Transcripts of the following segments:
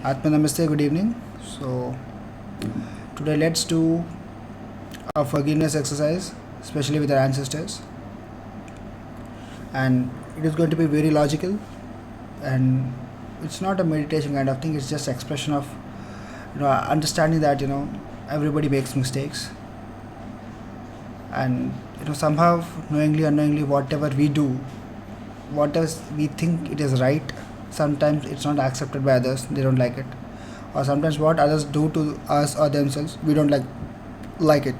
Atma Namaste, good evening. So, today let's do a forgiveness exercise, especially with our ancestors. And it is going to be very logical, and it's not a meditation kind of thing, it's just expression of understanding that everybody makes mistakes, and somehow knowingly unknowingly whatever we do, whatever we think it is right, sometimes it's not accepted by others, they don't like it, or sometimes what others do to us or themselves we don't like it.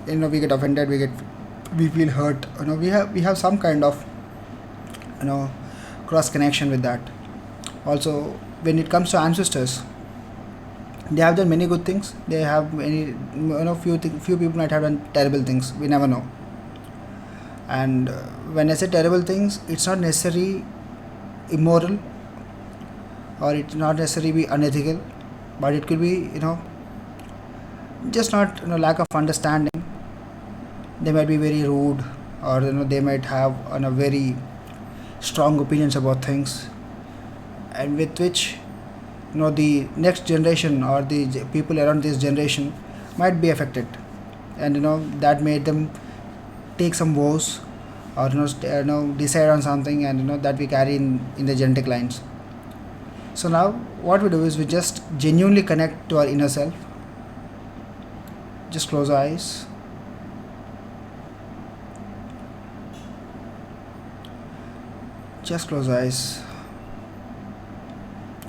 We get offended, we feel hurt, we have some kind of you know cross connection with that. Also, when it comes to ancestors, they have done many good things, they have many, few people might have done terrible things, we never know. And when I say terrible things, it's not necessarily immoral, or it's not necessarily be unethical, but it could be just not lack of understanding. They might be very rude, or they might have very strong opinions about things, and with which the next generation or the people around this generation might be affected, and that made them take some vows, or decide on something, and that we carry in the genetic lines. So now what we do is we just genuinely connect to our inner self. Just close our eyes. Just close your eyes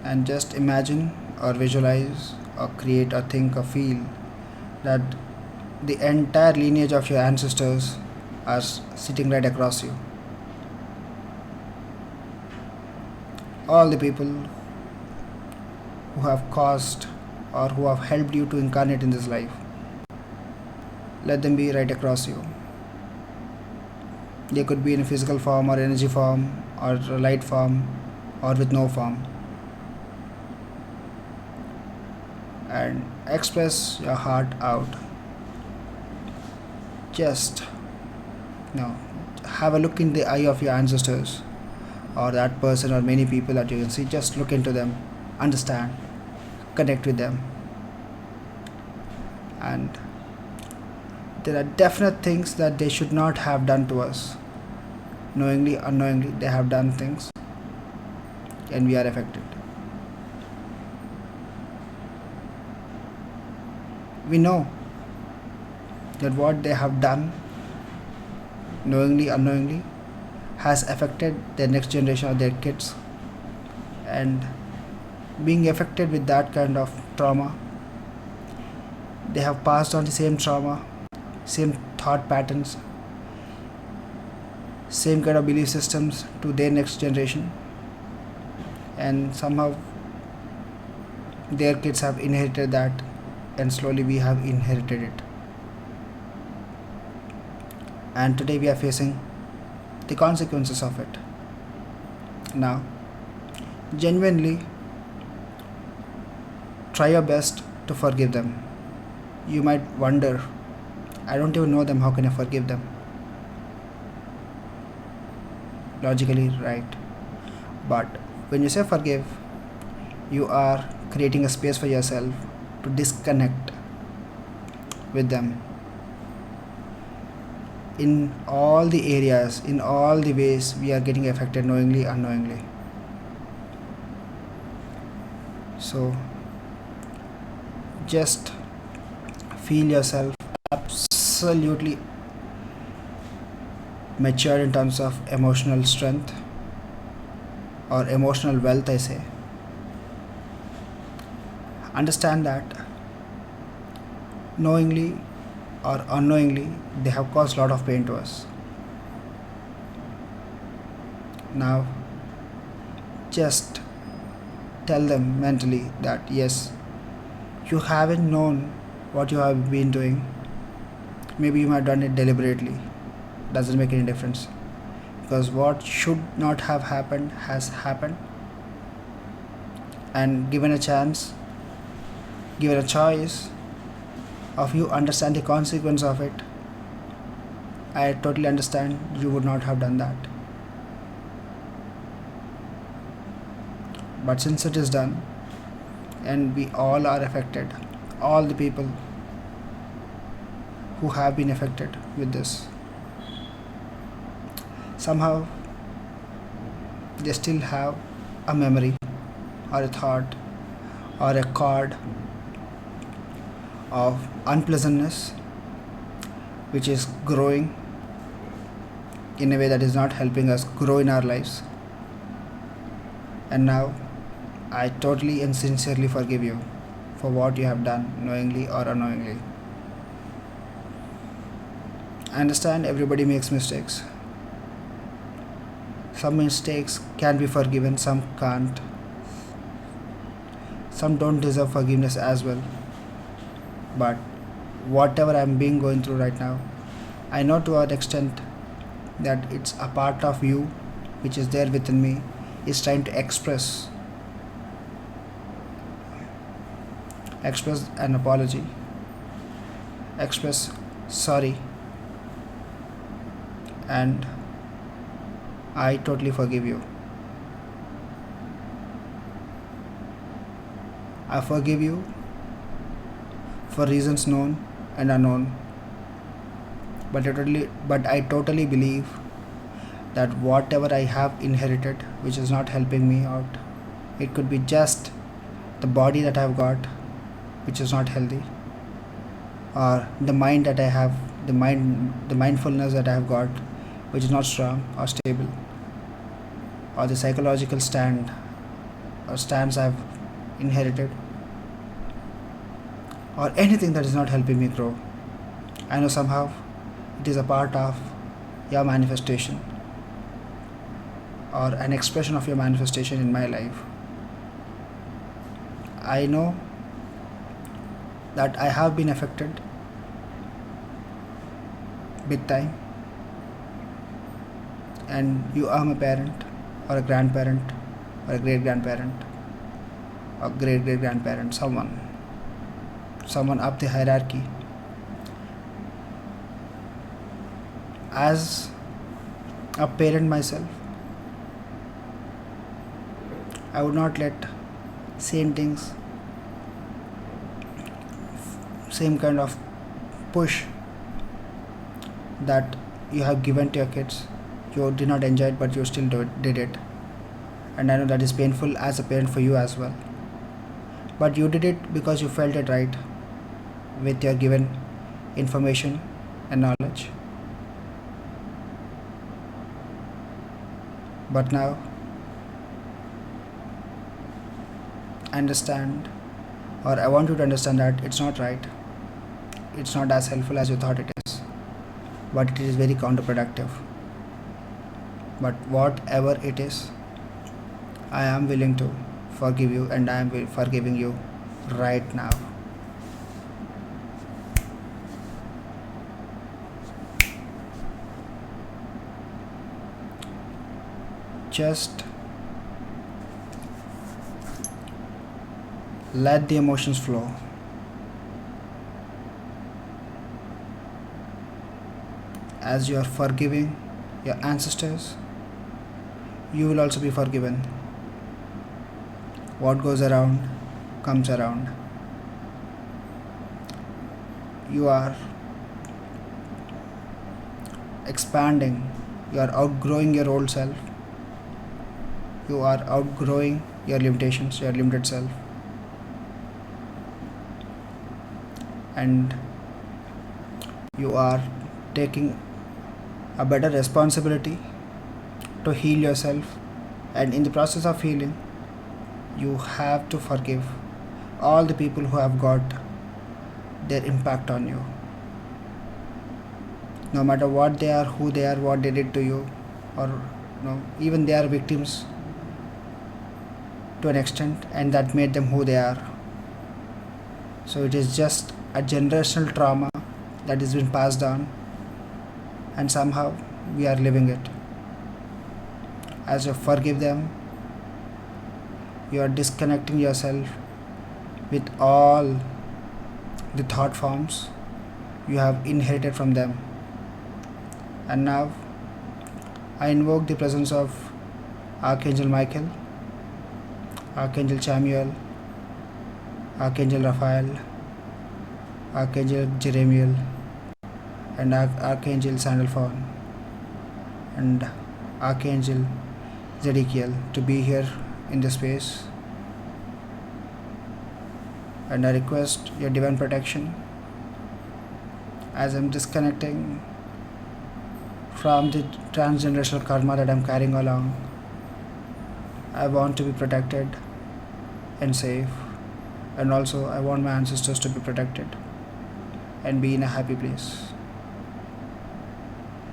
and just imagine or visualize or create or think or feel that the entire lineage of your ancestors are sitting right across you. All the people who have caused or who have helped you to incarnate in this life, let them be right across you. They could be in a physical form or energy form or a light form or with no form. And express your heart out. Just have a look in the eye of your ancestors, or that person or many people that you can see. Just look into them, understand, connect with them. And there are definite things that they should not have done to us. Knowingly, unknowingly, they have done things, and we are affected. We know that what they have done, knowingly, unknowingly, has affected their next generation or their kids. And being affected with that kind of trauma, they have passed on the same trauma, same thought patterns, same kind of belief systems to their next generation, and somehow their kids have inherited that, and slowly we have inherited it. And today we are facing the consequences of it. Now, genuinely try your best to forgive them. You might wonder, I don't even know them, how can I forgive them? Logically right. But when you say forgive, you are creating a space for yourself to disconnect with them in all the areas, in all the ways we are getting affected, knowingly, unknowingly. So just feel yourself absolutely mature in terms of emotional strength or emotional wealth, I say. Understand that knowingly or unknowingly they have caused a lot of pain to us. Now just tell them mentally that yes, you haven't known what you have been doing. Maybe you might have done it deliberately. Doesn't make any difference, because what should not have happened has happened. And given a chance, given a choice of you understand the consequence of it, I totally understand you would not have done that. But since it is done, and we all are affected. All the people who have been affected with this, somehow they still have a memory or a thought or a card of unpleasantness which is growing in a way that is not helping us grow in our lives. And now I totally and sincerely forgive you for what you have done, knowingly or unknowingly. I understand everybody makes mistakes. Some mistakes can be forgiven, some can't. Some don't deserve forgiveness as well. But whatever I'm being going through right now, I know to an extent that it's a part of you which is there within me, is trying to express an apology, express sorry, and I totally forgive you. I forgive you for reasons known and unknown. But I totally believe that whatever I have inherited which is not helping me out, it could be just the body that I've got which is not healthy, or the mind that I have, the mindfulness that I have got which is not strong or stable, or the psychological stance I've inherited, or anything that is not helping me grow. I know somehow it is a part of your manifestation or an expression of your manifestation in my life. I know that I have been affected big time, and you are my parent or a grandparent or a great grandparent or great great grandparent, someone up the hierarchy. As a parent myself, I would not let same things, same kind of push that you have given to your kids. You did not enjoy it, but you still did it. And I know that is painful as a parent for you as well. But you did it because you felt it right with your given information and knowledge. But now I understand, or I want you to understand that it's not right. It's not as helpful as you thought it is, but it is very counterproductive. But whatever it is, I am willing to forgive you, and I am forgiving you right now. Just let the emotions flow. As you are forgiving your ancestors, you will also be forgiven. What goes around comes around. You are expanding, you are outgrowing your old self, you are outgrowing your limitations, your limited self, and you are taking a better responsibility to heal yourself. And in the process of healing, you have to forgive all the people who have got their impact on you, no matter what they are, who they are, what they did to you, or even they are victims to an extent, and that made them who they are. So it is just a generational trauma that has been passed on, and somehow we are living it. As you forgive them, you are disconnecting yourself with all the thought forms you have inherited from them. And now I invoke the presence of Archangel Michael, Archangel Chamuel, Archangel Raphael, Archangel Jeremiel, and Archangel Sandalphon, and Archangel Zedekiel to be here in this space. And I request your divine protection as I'm disconnecting from the transgenerational karma that I'm carrying along. I want to be protected and safe, and also I want my ancestors to be protected and be in a happy place.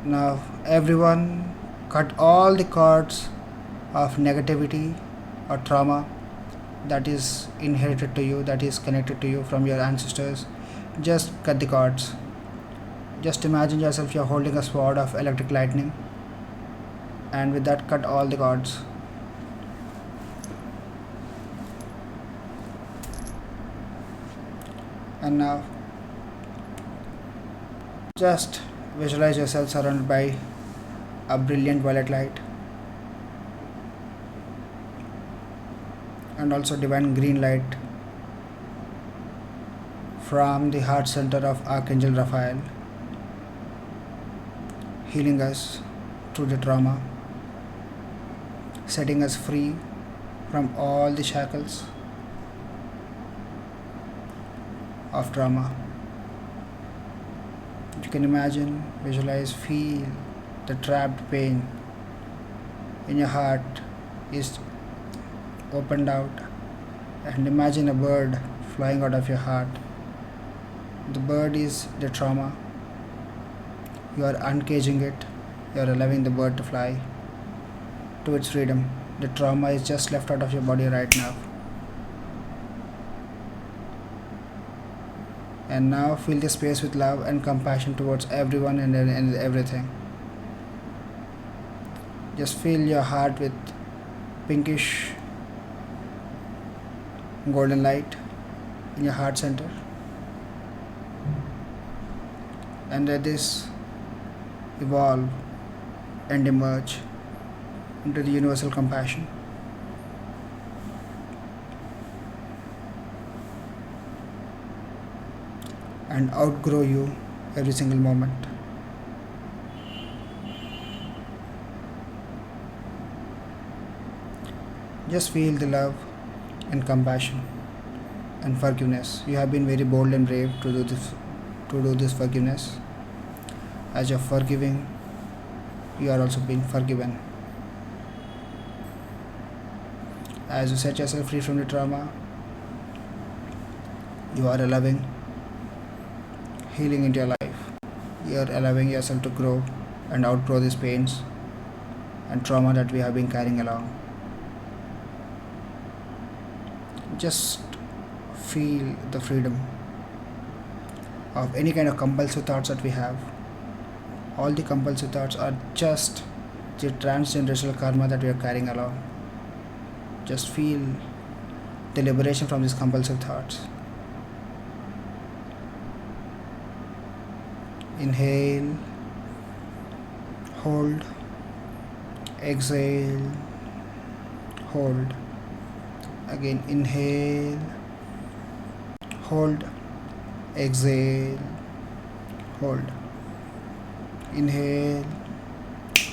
Now, everyone, cut all the cords of negativity or trauma that is inherited to you, that is connected to you from your ancestors. Just cut the cords. Just imagine yourself you're holding a sword of electric lightning, and with that, cut all the cords. And now, just visualize yourself surrounded by a brilliant violet light and also divine green light from the heart center of Archangel Raphael, healing us through the trauma, setting us free from all the shackles of trauma. You can imagine, visualize, feel the trapped pain in your heart is opened out, and imagine a bird flying out of your heart. The bird is the trauma. You are uncaging it. You are allowing the bird to fly to its freedom. The trauma is just left out of your body right now. And now fill the space with love and compassion towards everyone and everything. Just fill your heart with pinkish golden light in your heart center, and let this evolve and emerge into the universal compassion. And outgrow you every single moment. Just feel the love and compassion and forgiveness. You have been very bold and brave to do this forgiveness. As you're forgiving, you are also being forgiven. As you set yourself free from the trauma, you are allowing healing into your life. You are allowing yourself to grow and outgrow these pains and trauma that we have been carrying along. Just feel the freedom of any kind of compulsive thoughts that we have. All the compulsive thoughts are just the transgenerational karma that we are carrying along. Just feel the liberation from these compulsive thoughts. Inhale, hold, exhale, hold. Again, inhale, hold, exhale, hold. Inhale,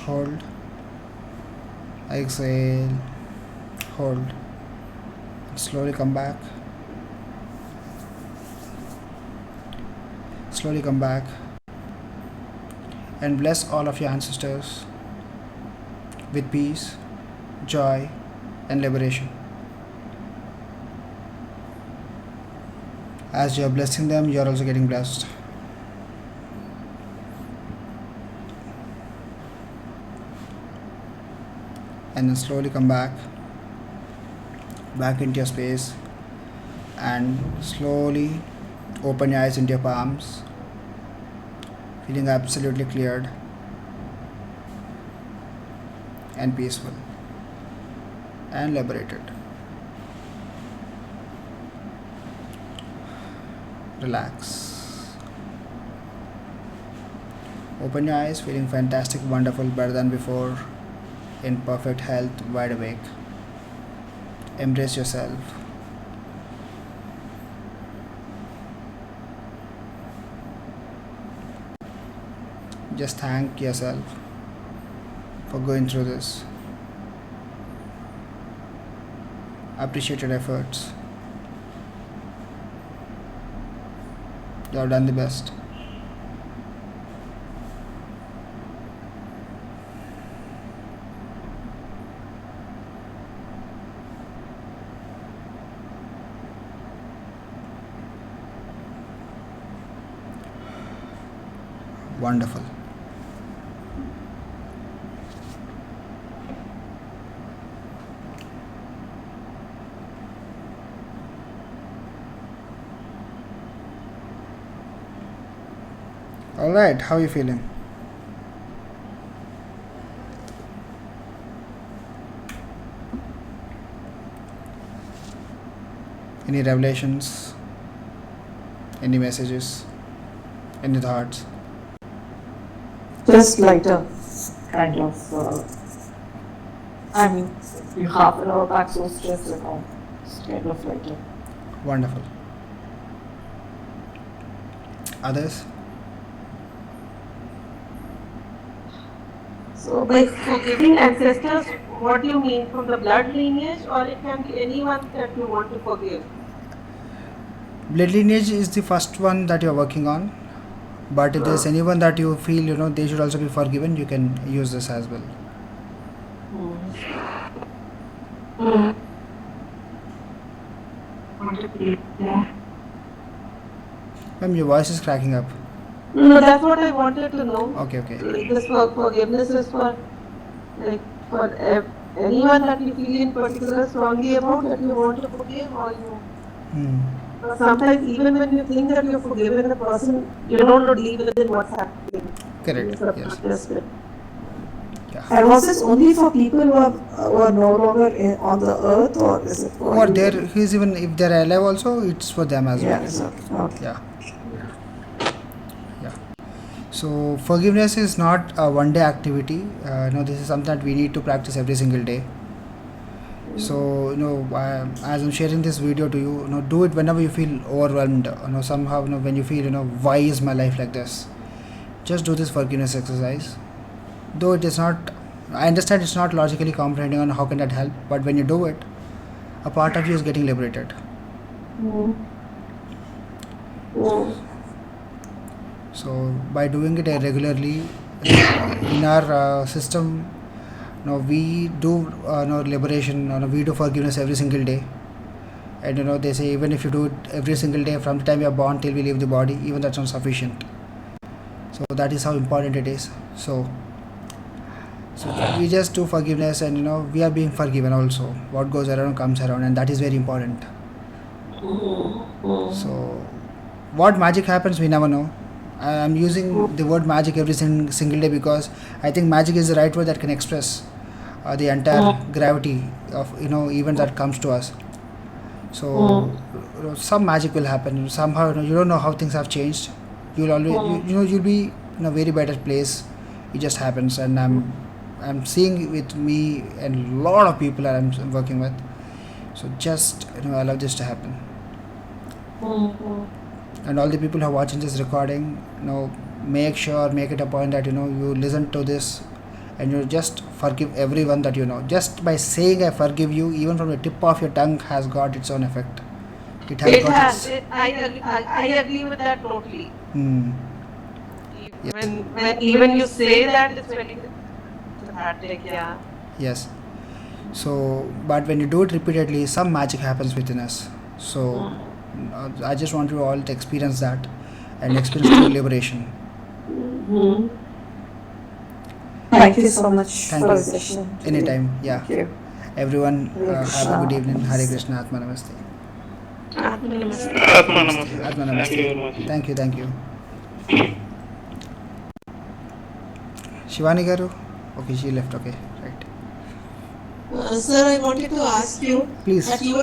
hold, exhale, hold. Slowly come back. Slowly come back. And bless all of your ancestors with peace, joy, and liberation. As you are blessing them, you are also getting blessed. And then slowly come back into your space, and slowly open your eyes into your palms, feeling absolutely cleared and peaceful and liberated. Relax. Open your eyes, feeling fantastic, wonderful, better than before, in perfect health, wide awake. Embrace yourself. Just thank yourself for going through this. Appreciate your efforts. You have done the best. Wonderful. All right, how are you feeling? Any revelations? Any messages? Any thoughts? Just lighter, kind of. I mean, you half an hour back so stressed and all. It's kind of lighter. Wonderful. Others? So, by forgiving ancestors, what do you mean, from the blood lineage, or it can be anyone that you want to forgive? Blood lineage is the first one that you're working on. But if there's anyone that you feel, they should also be forgiven, you can use this as well. Ma'am, your voice is cracking up. No, that's what I wanted to know. Okay. Like this forgiveness is for, like, for anyone that you feel in particular strongly about that you want to forgive, or you. Sometimes even when you think that you're forgiven a person, you don't know deep within what's happening. Correct. Yes. Yeah. And was this only for people who are no longer on the earth, or is it for Or there, even if they're alive also, it's for them as well. Okay. Yeah. So forgiveness is not a one-day activity. This is something that we need to practice every single day. So as I'm sharing this video to you, do it whenever you feel overwhelmed. Somehow, when you feel, why is my life like this? Just do this forgiveness exercise. Though it is not, I understand it's not logically comprehending on how can that help, but when you do it, a part of you is getting liberated. So by doing it regularly, in our system, we do liberation, we do forgiveness every single day. And they say even if you do it every single day from the time you are born till we leave the body, even that's not sufficient. So that is how important it is. So we just do forgiveness, and we are being forgiven also. What goes around comes around, and that is very important. So what magic happens, we never know. I'm using the word magic every single day because I think magic is the right word that can express the entire gravity of event that comes to us. So some magic will happen somehow. You don't know how things have changed. You'll always you'll be in a very better place. It just happens, and I'm seeing with me and a lot of people that I'm working with. So just allow this to happen. And all the people who are watching this recording, make it a point that you listen to this and you just forgive everyone that you know. Just by saying I forgive you, even from the tip of your tongue, has got its own effect. I agree with that totally. When you say that, it's very dramatic. Yeah. Yes. So, but when you do it repeatedly, some magic happens within us. So I just want you all to experience that and experience true liberation. Thank you so much Thank for you. the session. Anytime. Yeah. Thank you. Everyone, Hare have a good Krishna. evening. Hare Krishna. Atma Namaste. Atma Namaste. Atma Namaste. Atma Thank Namaste. you very much. Thank you. Shivani Garu? Okay, she left. Okay, right. Sir, I wanted to ask you Please. that you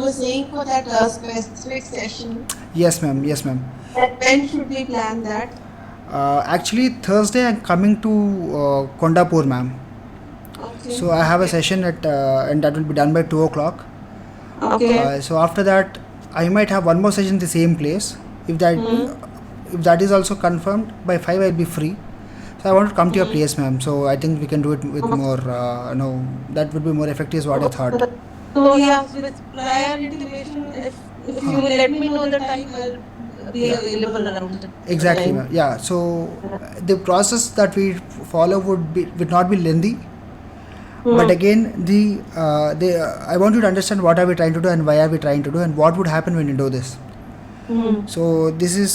were saying for that specific session. Yes, ma'am. That when should we plan that? Actually, Thursday I'm coming to Kondapur, ma'am. Okay. So I have a session at and that will be done by 2 o'clock. Okay. So after that, I might have one more session in the same place. If that, if that is also confirmed, by 5 I'll be free. So I want to come to your Mm. place, ma'am. So I think we can do it with more, that would be more effective is what I thought. So yeah, with prior intimation, if you will let me know the time, I'll be Yeah. available around the Exactly, time. ma'am. Yeah. So the process that we follow would not be lengthy. But Mm. again, I want you to understand what are we trying to do and why are we trying to do and what would happen when you do this. Mm. So this is,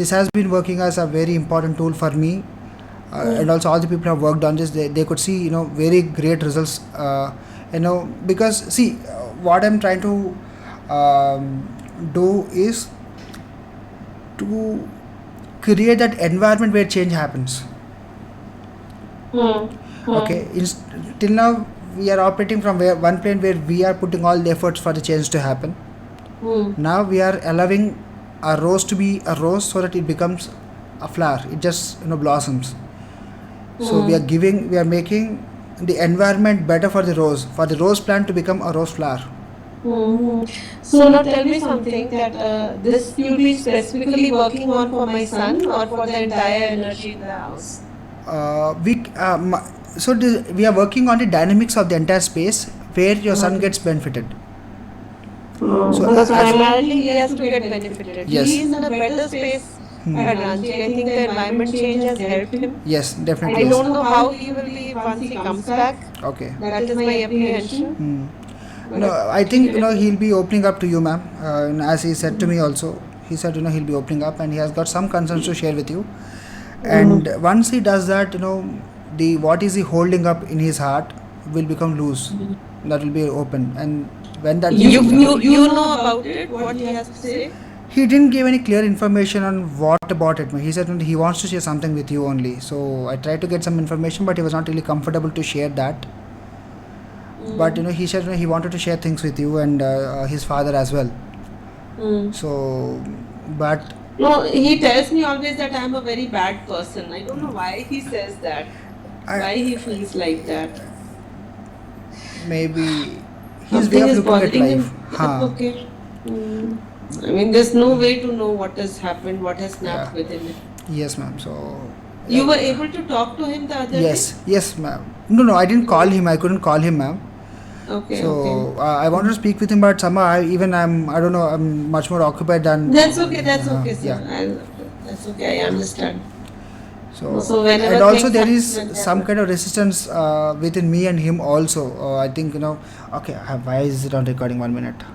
this has been working as a very important tool for me, and also all the people who have worked on this. They could see, very great results. Because see, what I'm trying to do is to create that environment where change happens. Mm. Okay, till now we are operating from one plane where we are putting all the efforts for the change to happen. Mm. Now we are allowing a rose to be a rose so that it becomes a flower. It just blossoms. So we are making the environment better for the rose plant to become a rose flower. Mm. So now tell me something that this you'll be specifically working on for my son or for the entire energy in the house. We are working on the dynamics of the entire space where your son Mm. gets benefited. So Because as primarily he has to get benefited. yes, He is in a better space at Ranchi. I think the environment change has helped him. yes, I definitely. don't know how he will be once he comes back. Okay. That is my apprehension. Hmm. But No, I think he'll be opening up to you, ma'am. And as he said to me also, he said he'll be opening up and he has got some concerns to share with you. And once he does that, the what is he holding up in his heart will become loose. That will be open, and when that You know about it, what he has to say? he didn't give any clear information on what about it. He said he wants to share something with you only. So I tried to get some information, but he was not really comfortable to share that. But he said he wanted to share things with you and his father as well. So, but No, he tells me always that I'm a very bad person. I don't know why he says that. Why he feels like that. maybe his way Something of is looking at bothering life. him. That's okay. I mean, there's no way to know what has happened, what has snapped Yeah. within him. Yes, ma'am. So You were able to talk to him the other day? yes, ma'am. No, I didn't call him. I couldn't call him, ma'am. Okay, So okay. I wanted to speak with him, but somehow I don't know. I'm much more occupied than. That's okay, sir. Yeah. That's okay, I understand. So, So whenever and also things there happen is like that, some kind of resistance within me and him also. I think Okay, why is it on recording? 1 minute.